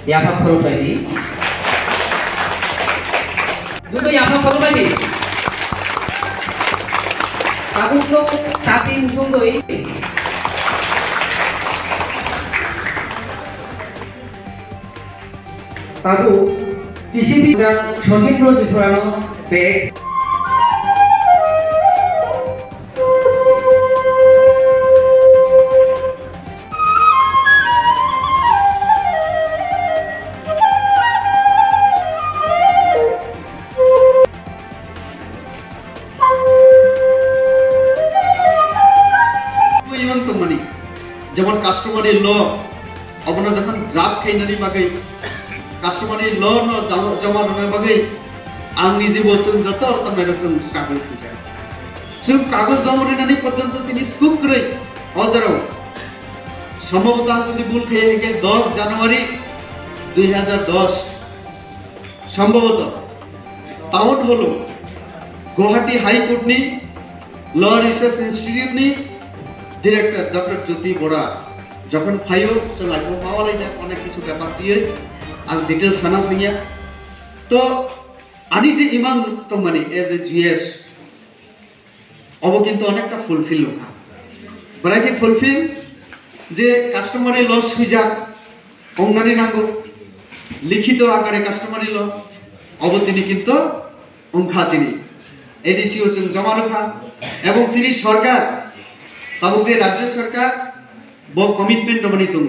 야파 코로바이디 juga 야파 코로바이디 아국도 자비 무송도이 তারপর TCB সচিত্র জিতরানো page যেমন কাস্টমারি ল অবনা যখন ড্রাফট খাইনানি বাগै কাস্টমারি ল ন জমা রনে বাগै आं निजे बसुं जत अर्थन जों कागज खिजा जों कागज जमा रनानि पर्यंत सिनि स्कुप गरै हजाराव সম্ভবত আমি যদি ভুল খেয়ে গিয়ে 10 জানুয়ারি 2010 সম্ভবত টাউন হলো গুয়াহাটি হাইকোর্টনি ল রিসার্চ ইনস্টিটিউটনি ডিরেক্টর ডক্টর জ্যোতি বড়া যখন ফাইও চলাইবো পাওয়ালাই যায় অনেক কিছু ব্যাপার দিয়ে আর ডিটেইলস জানা হইয়া তো আনি যে ইমান তো মানে এজ এ জিএস অব কিন্তু অনেকটা ফুলফিল লোকা বড়াকে ফুলফিল যে কাস্টমারি লস হই যাক অংনানি নাগো লিখিত আকারে কাস্টমারি ল অব তিনি কিন্তু অংখা চিনি এডিসিও जों জমা রাখা এবং চিনি সরকার তাবো যে রাজ্য সরকার ব কমিটমেন্ট বনি দङ